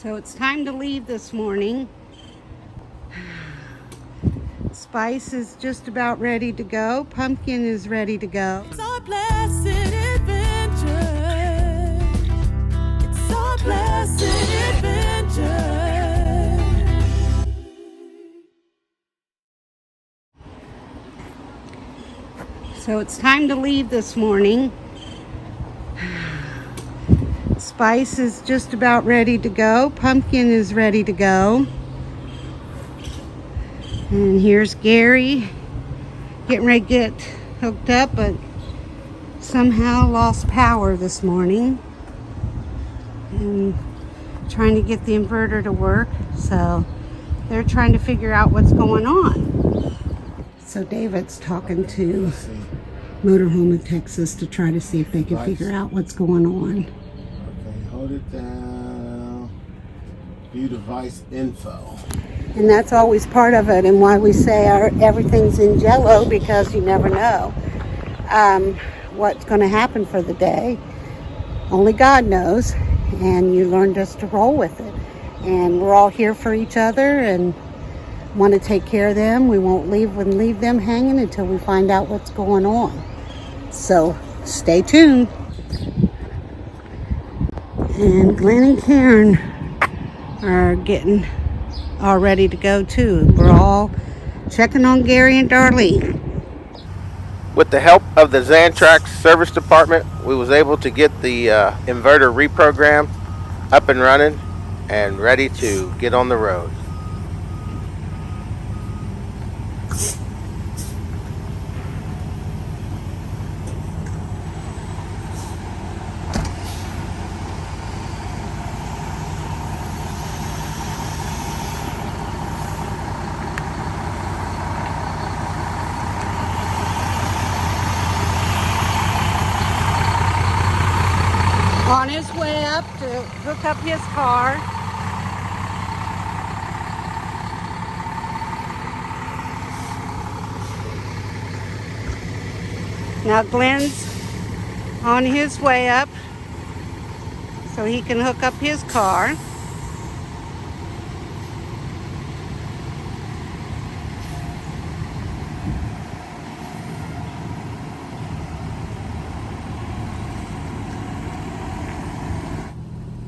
So it's time to leave this morning. Spice is just about ready to go. Pumpkin is ready to go. It's our blessed adventure. It's our blessed adventure. So it's time to leave this morning. Spice is just about ready to go. Pumpkin is ready to go. And here's Gary getting ready to get hooked up, but somehow lost power this morning. And trying to get the inverter to work. So they're trying to figure out what's going on. So David's talking to Motorhome in Texas to try to see if they can figure out what's going on. Okay, hold it down. View device info. And that's always part of it, and why we say everything's in jello, because you never know what's going to happen for the day. Only God knows, and you learn just to roll with it. And we're all here for each other and want to take care of them. We won't leave them hanging until we find out what's going on. So stay tuned. And Glenn and Karen are getting all ready to go too. We're all checking on Gary and Darlene. With the help of the Xantrax service department, we was able to get the inverter reprogrammed, up and running, and ready to get on the road. On his way up to hook up his car. Now Glenn's on his way up so he can hook up his car.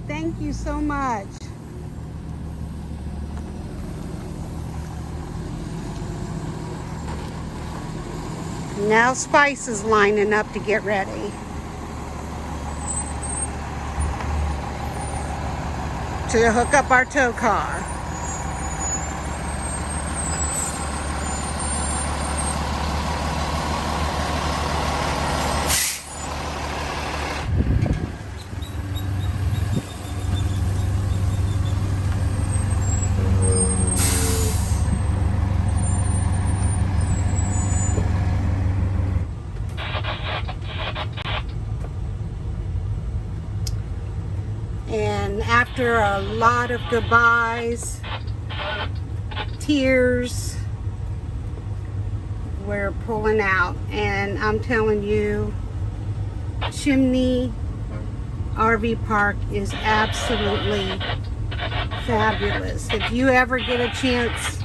Thank you so much. Now Spice is lining up to get ready to hook up our tow car. And after a lot of goodbyes, tears, we're pulling out. And I'm telling you, Chimney RV Park is absolutely fabulous. If you ever get a chance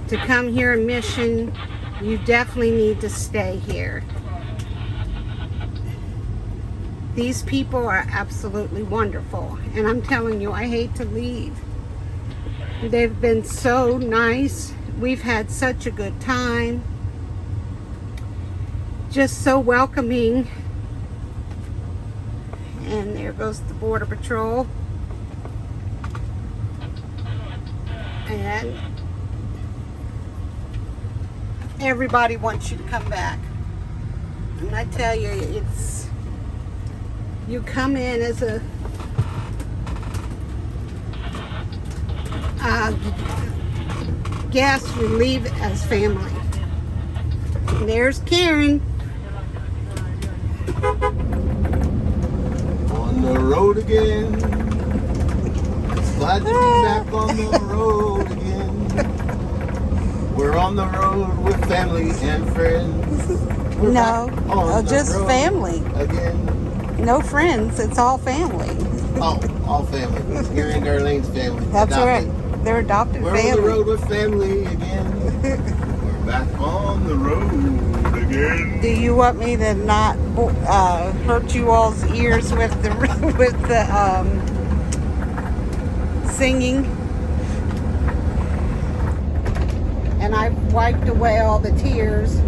to come here in Mission, you definitely need to stay here. These people are absolutely wonderful, and I'm telling you, I hate to leave. They've been so nice. We've had such a good time. Just so welcoming. And there goes the Border Patrol. And everybody wants you to come back. And I tell you, you come in as a guest, you leave as family. And there's Karen. On the road again. It's glad to be back on the road again. We're on the road with family and friends. We're No, back on the just road family. again. No friends, it's all family. Oh, all family. Gary and Darlene's family. That's Adopted. right. They're adopted We're on the family. road with family again. We're back on the road again. Do you want me to not hurt you all's ears with the singing? And I've wiped away all the tears.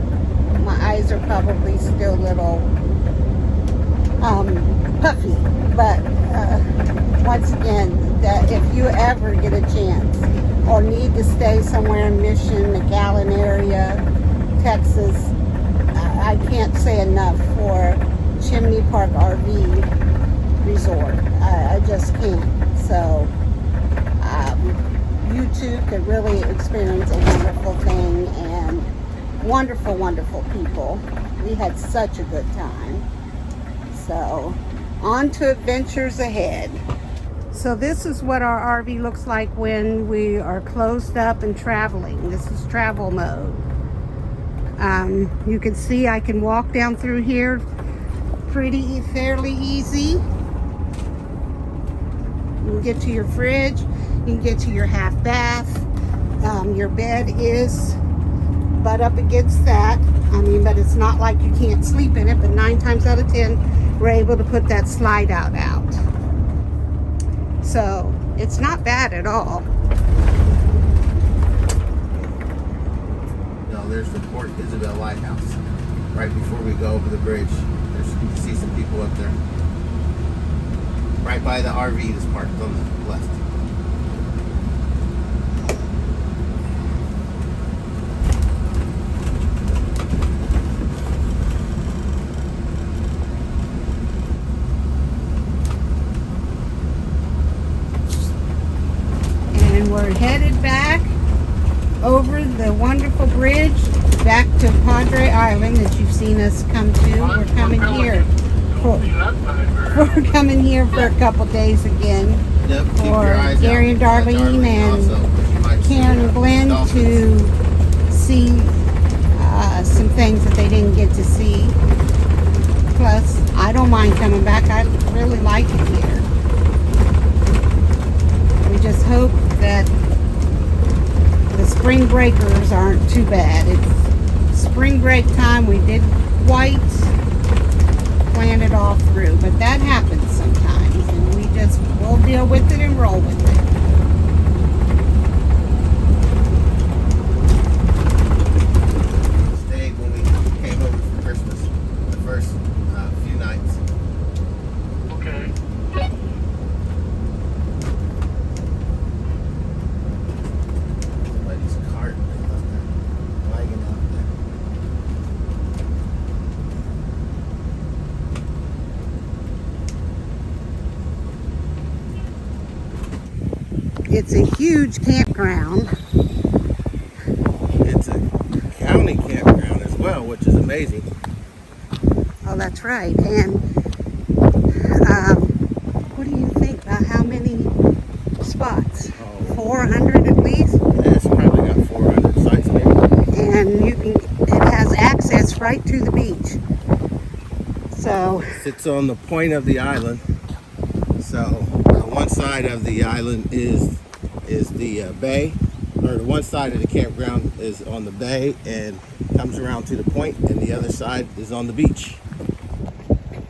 My eyes are probably still a little puffy, but once again, that if you ever get a chance or need to stay somewhere in Mission, McAllen area, Texas, I can't say enough for Chimney Park RV Resort. I just can't. So you too could really experience a wonderful thing, and wonderful, wonderful people. We had such a good time. So on to adventures ahead. So this is what our RV looks like when we are closed up and traveling. This is travel mode. You can see I can walk down through here fairly easy. You can get to your fridge. You can get to your half bath. Your bed is butt up against that. But it's not like you can't sleep in it, but 9 times out of 10, we're able to put that slide out. So it's not bad at all. No, there's the Port Isabel Lighthouse. Right before we go over the bridge, you can see some people up there. Right by the RV that's parked on the left. And we're headed back over the wonderful bridge back to Padre Island that you've seen us come to. We're coming here we're coming here for a couple days again. Yep, keep your For eyes Gary and out. Darlene and also. You might see Karen and Glenn dolphins. to see some things that they didn't get to see. Plus, I don't mind coming back. I really like it here. We just hope that the spring breakers aren't too bad. It's spring break time. We did quite plan it all through, but that happens sometimes, and we'll deal with it and roll with it. Stayed when we came over for Christmas, the first few nights. Okay. Somebody's cart they left there, wagon out there. It's a huge campground. It's a county campground as well, which is amazing. Oh, that's right. And what do you think about how many spots? Oh. 400 at least. Yeah, it's probably got 400 sites maybe. And it has access right to the beach. So Sits on the point of the island. So on one side of the island is the bay, or the one side of the campground is on the bay and comes around to the point, and the other side is on the beach.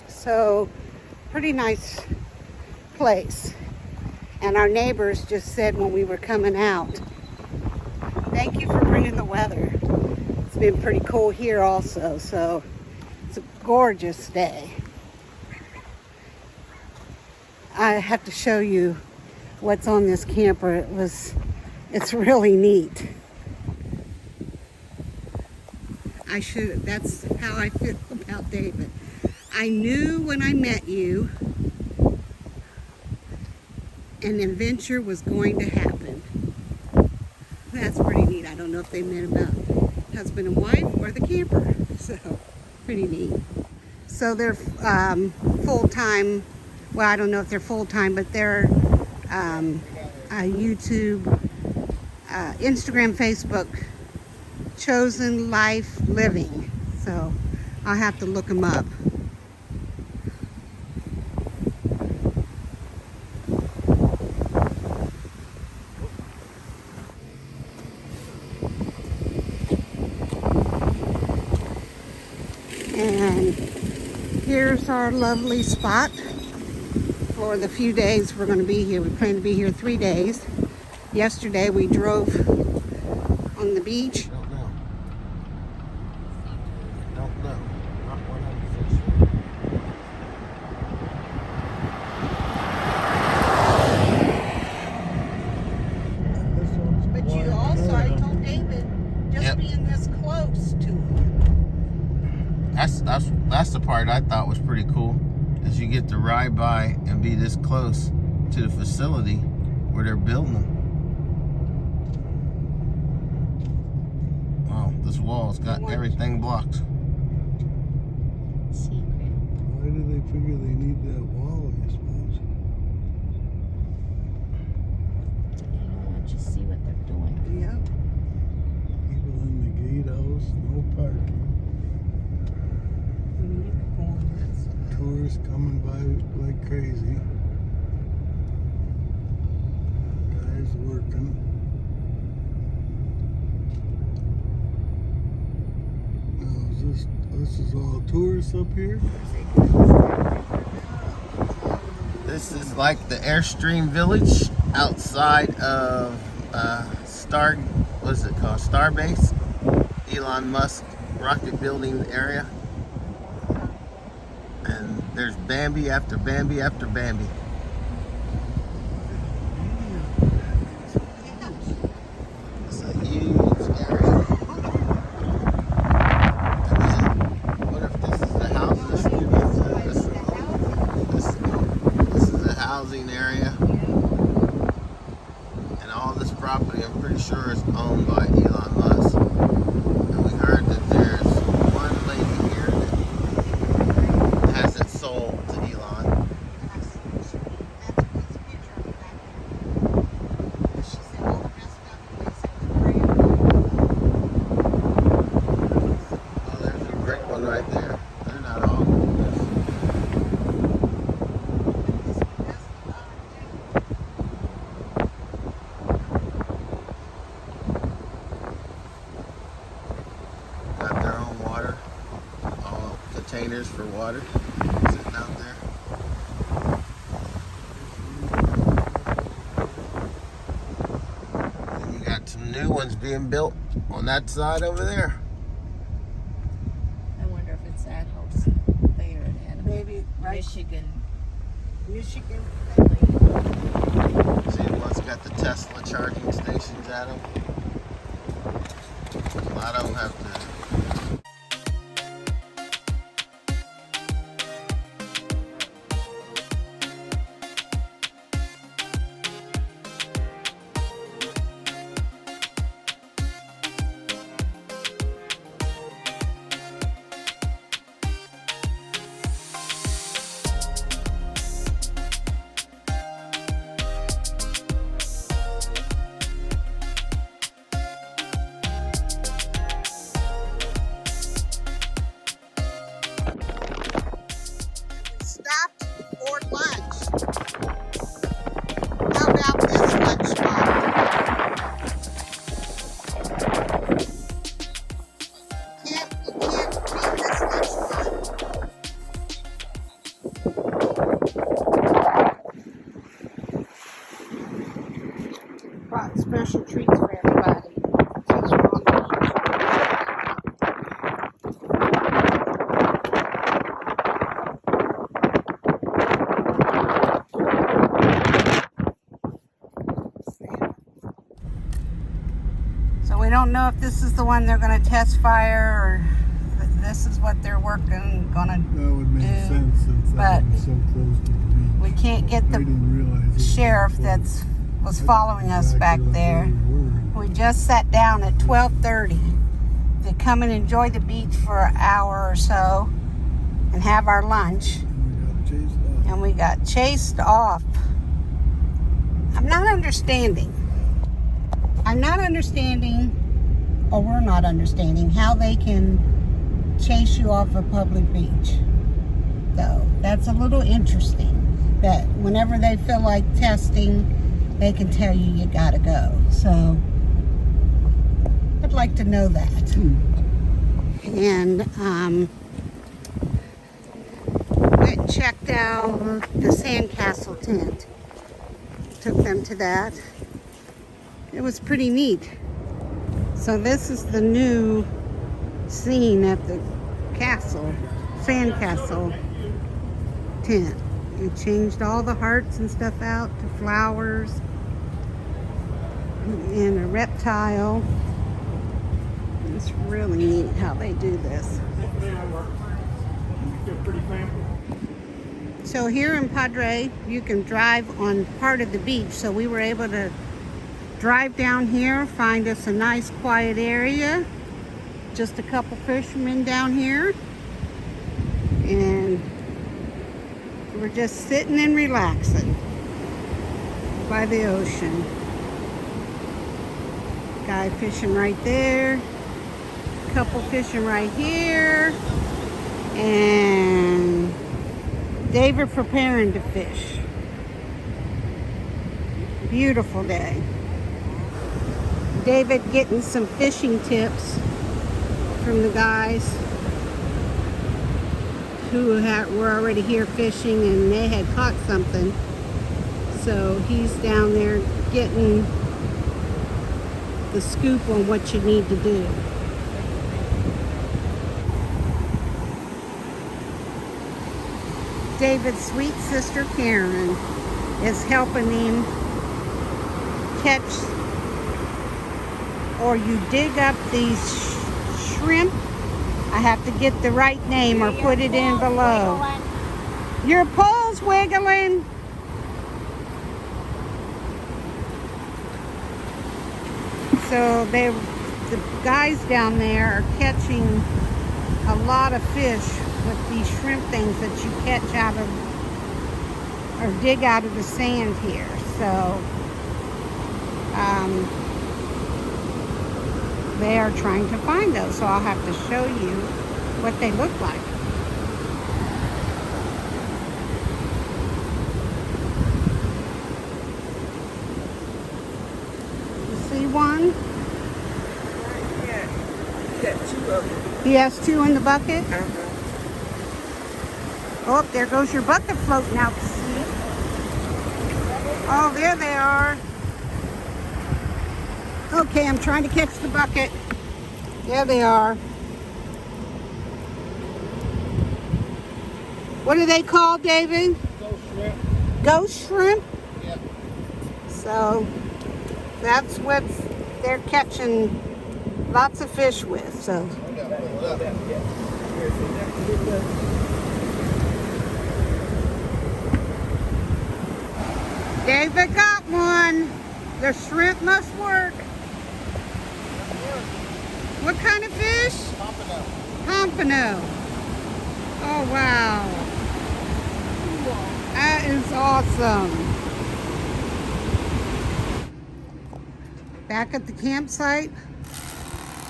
So pretty nice place. And our neighbors just said when we were coming out, thank you for bringing the weather. It's been pretty cool here also, so it's a gorgeous day. I have to show you what's on this camper. It's really neat. That's how I feel about David. I knew when I met you an adventure was going to happen. That's pretty neat. I don't know if they meant about husband and wife or the camper. So, pretty neat. So they're full-time. Well, I don't know if they're full-time, but they're YouTube, Instagram, Facebook, Chosen Life Living. So I'll have to look them up. Here's our lovely spot for the few days we're going to be here. We plan to be here 3 days. Yesterday we drove on the beach. Don't know. Don't know. Not 100% sure. But you also, I told David, just Yep. being this close to him. That's the part I thought was pretty cool, is you get to ride by and be this close to the facility where they're building them. Wow, this wall's got everything blocked. Secret. Why do they figure they need that wall, I suppose? They don't let you see what they're doing. Yep. People in the gatehouse, no parking. Tourists coming by like crazy. Guys working. Now this is all tourists up here? This is like the Airstream Village outside of what's it called? Starbase, Elon Musk rocket building area. And there's Bambi after Bambi after Bambi. It's a huge area. And then, what if this is the houses? This is the housing area. And all this property, I'm pretty sure, is owned by Elon Musk. And we heard that there's one lady here that has it sold to Elon. Oh, there's a brick one right there. They're not all. Got their own water. All containers for water sitting out there. And you got some new ones being built on that side over there. I wonder if it's that house there in Maybe right. Michigan. Michigan. See, one's got the Tesla charging stations at them. A lot of them have to. Stopped for lunch. How about this lunch spot? You can't beat this lunch spot. Brought special treats for everybody. Since we're on the So we don't know if this is the one they're going to test fire or this is what they're going That would make do, sense since that but was so close to the beach. we can't get I the didn't realize it was sheriff so that close. was following us back Exactly there. what they were. We just sat down at 12:30 to come and enjoy the beach for an hour or so and have our lunch. And we got chased off. And we got chased off. I'm not understanding, or we're not understanding, how they can chase you off a public beach. Though that's a little interesting, that whenever they feel like testing, they can tell you you gotta go. So I'd like to know that. And checked out the sandcastle tent. Took them to that. It was pretty neat. So this is the new scene at the castle, sandcastle tent. It changed all the hearts and stuff out to flowers and a reptile. It's really neat how they do this. So here in Padre, you can drive on part of the beach. So we were able to drive down here, find us a nice quiet area. Just a couple fishermen down here. And we're just sitting and relaxing by the ocean. Guy fishing right there. Couple fishing right here. And David preparing to fish. Beautiful day. David getting some fishing tips from the guys who were already here fishing, and they had caught something. So he's down there getting the scoop on what you need to do. David's sweet sister Karen is helping him catch, or you dig up these shrimp. I have to get the right name or put it in below. Your pole's wiggling. So the guys down there are catching a lot of fish with these shrimp things that you catch out of or dig out of the sand here. So they are trying to find those, so I'll have to show you what they look like. You see one? He has two in the bucket? Oh, there goes your bucket floating out to sea. Oh, there they are. Okay, I'm trying to catch the bucket. There they are. What are they called, David? Ghost shrimp. Ghost shrimp? Yep. So that's what they're catching lots of fish with. So David got one. The shrimp must work. What kind of fish? Pompano. Pompano. Oh, wow. That is awesome. Back at the campsite,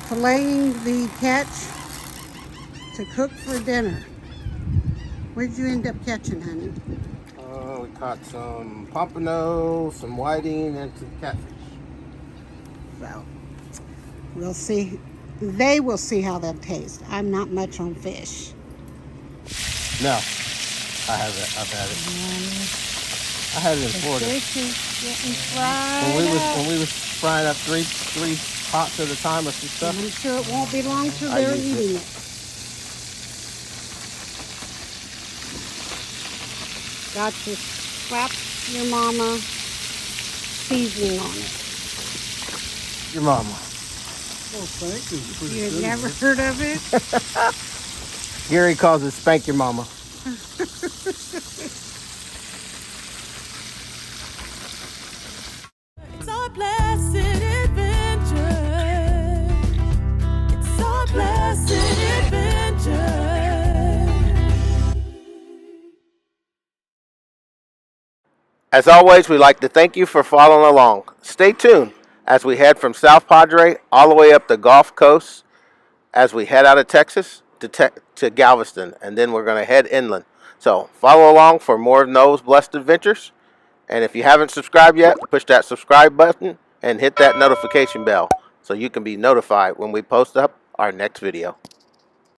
filleting the catch to cook for dinner. What did you end up catching, honey? We caught some pompano, some whiting, and some catfish. So, we'll see. They will see how they'll taste. I'm not much on fish. No, I've had it. I had it in Florida. Fish is getting fried When we was frying up three pots at a time or some stuff. I'm sure it won't be long till I they're used eating it. Got to slap your mama seasoning on it. Your mama. Oh, thank you. Pretty You had good. never heard of it? Gary calls it spank your mama. It's our blessed adventure. It's our blessed adventure. As always, we'd like to thank you for following along. Stay tuned as we head from South Padre all the way up the Gulf Coast as we head out of Texas to Galveston, and then we're going to head inland. So follow along for more of Noah's Blessed Adventures. And if you haven't subscribed yet, push that subscribe button and hit that notification bell so you can be notified when we post up our next video.